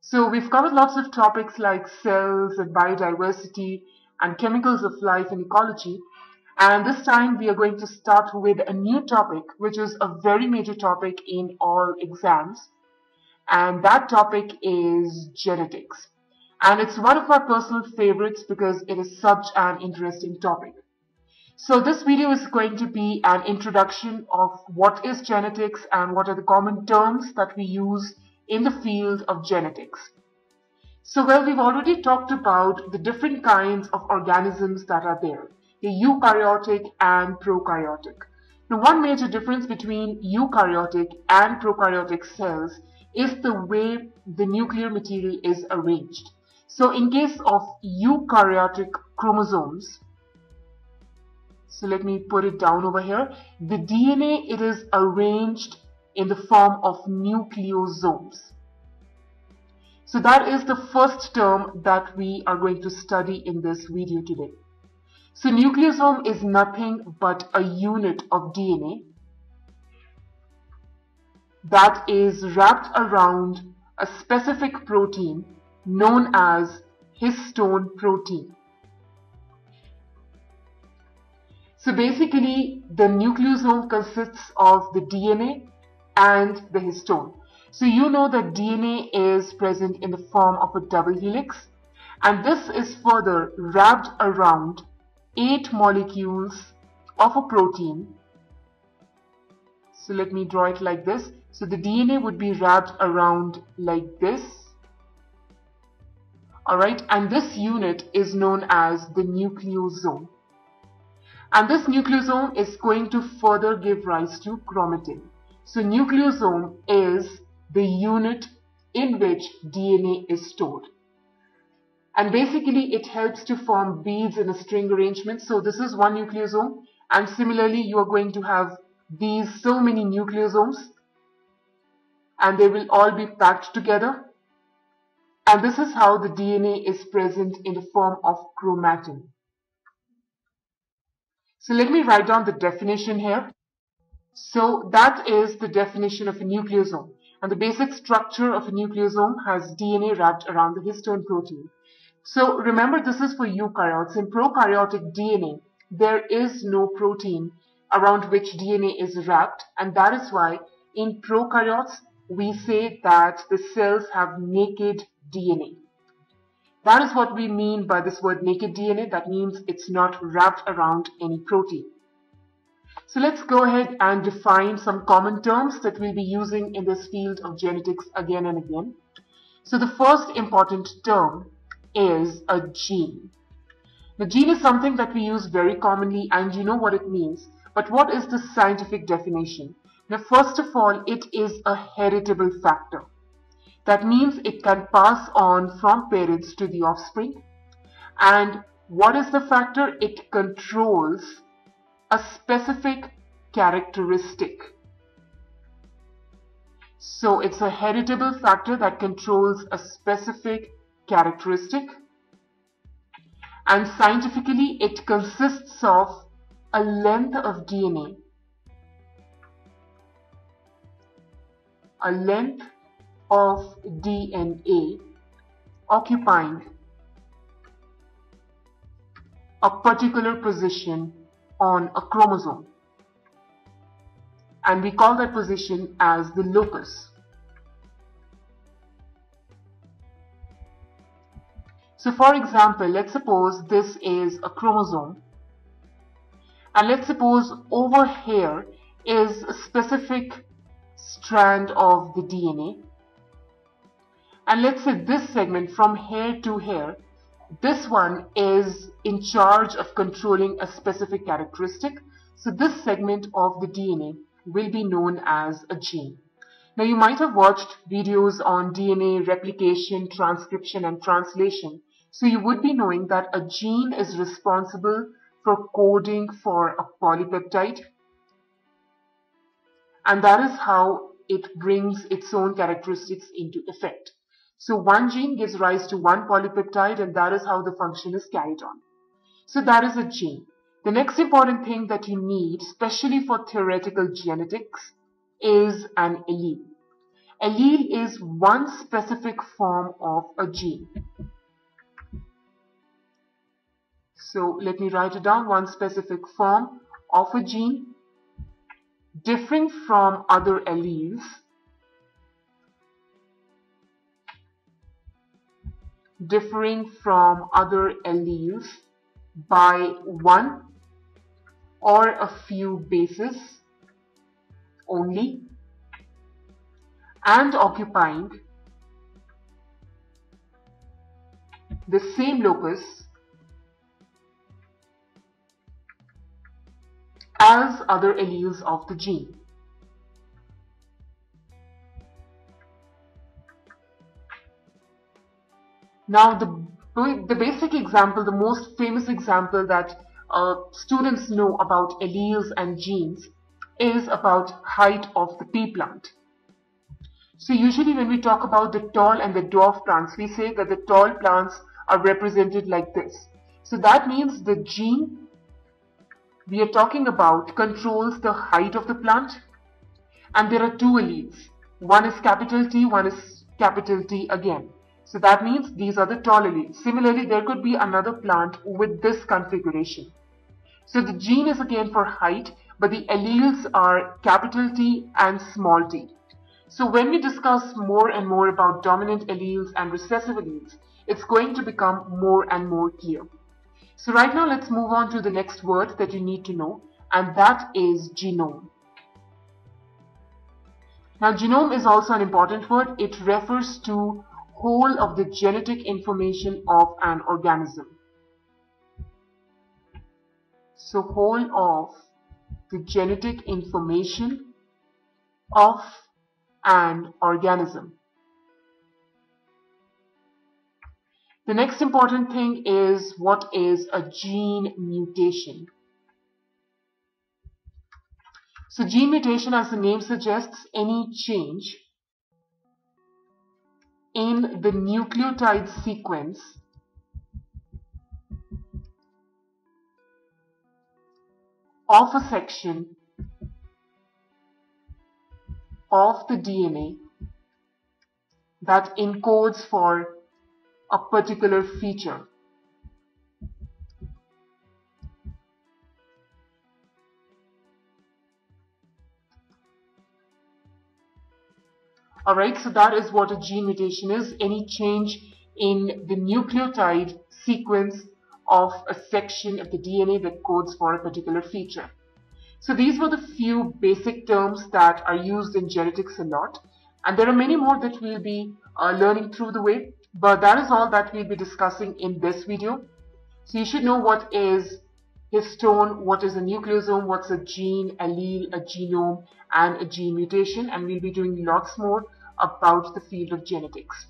So we've covered lots of topics like cells and biodiversity and chemicals of life and ecology. And this time we are going to start with a new topic, which is a very major topic in all exams. And that topic is genetics. And it's one of my personal favorites because it is such an interesting topic. So this video is going to be an introduction of what is genetics and what are the common terms that we use in the field of genetics. So we've already talked about the different kinds of organisms that are there, the eukaryotic and prokaryotic. Now, one major difference between eukaryotic and prokaryotic cells is the way the nuclear material is arranged. So in case of eukaryotic chromosomes, so let me put it down over here, the DNA, it is arranged in the form of nucleosomes. So that is the first term that we are going to study in this video today. So nucleosome is nothing but a unit of DNA that is wrapped around a specific protein known as histone protein. So basically the nucleosome consists of the DNA and the histone. So you know that DNA is present in the form of a double helix, and this is further wrapped around 8 molecules of a protein. So let me draw it like this. So the DNA would be wrapped around like this. Alright, and this unit is known as the nucleosome. And this nucleosome is going to further give rise to chromatin. So nucleosome is the unit in which DNA is stored. And basically it helps to form beads in a string arrangement. So this is one nucleosome, and similarly you are going to have these so many nucleosomes, and they will all be packed together. And this is how the DNA is present in the form of chromatin. So let me write down the definition here. So that is the definition of a nucleosome. And the basic structure of a nucleosome has DNA wrapped around the histone protein. So remember, this is for eukaryotes. In prokaryotic DNA, there is no protein around which DNA is wrapped. And that is why in prokaryotes, we say that the cells have naked DNA. That is what we mean by this word naked DNA. That means it's not wrapped around any protein. So let's go ahead and define some common terms that we'll be using in this field of genetics again and again. So the first important term is a gene. The gene is something that we use very commonly, and you know what it means. But what is the scientific definition? Now, first of all, it is a heritable factor. That means it can pass on from parents to the offspring. And what is the factor? It controls a specific characteristic. So it's a heritable factor that controls a specific characteristic. And scientifically, it consists of a length of DNA, a length of DNA occupying a particular position on a chromosome, and we call that position as the locus. So for example, let's suppose this is a chromosome, and let's suppose over here is a specific strand of the DNA, and let's say this segment from here to here, this one is in charge of controlling a specific characteristic. So this segment of the DNA will be known as a gene. Now you might have watched videos on DNA replication, transcription and translation. So you would be knowing that a gene is responsible for coding for a polypeptide. And that is how it brings its own characteristics into effect. So one gene gives rise to one polypeptide, and that is how the function is carried on. So that is a gene. The next important thing that you need, especially for theoretical genetics, is an allele. allele is one specific form of a gene. So let me write it down. One specific form of a gene differing from other alleles by one or a few bases only, and occupying the same locus as other alleles of the gene. Now the basic example, the most famous example that students know about alleles and genes is about height of the pea plant. So usually when we talk about the tall and the dwarf plants, we say that the tall plants are represented like this. So that means the gene we are talking about controls the height of the plant, and there are two alleles. One is capital T, one is capital T again. So that means these are the tall alleles. Similarly, there could be another plant with this configuration. So the gene is again for height, but the alleles are capital T and small t. So when we discuss more and more about dominant alleles and recessive alleles, it's going to become more and more clear. So right now let's move on to the next word that you need to know, and that is genome. Now genome is also an important word. It refers to whole of the genetic information of an organism. So whole of the genetic information of an organism. The next important thing is, what is a gene mutation? So gene mutation, as the name suggests, any change in the nucleotide sequence of a section of the DNA that encodes for a particular feature. Alright, so that is what a gene mutation is. Any change in the nucleotide sequence of a section of the DNA that codes for a particular feature. So these were the few basic terms that are used in genetics a lot, and there are many more that we'll be learning through the way, but that is all that we'll be discussing in this video. So you should know what is histone, what is a nucleosome, what's a gene, allele, a genome, and a gene mutation, and we'll be doing lots more about the field of genetics.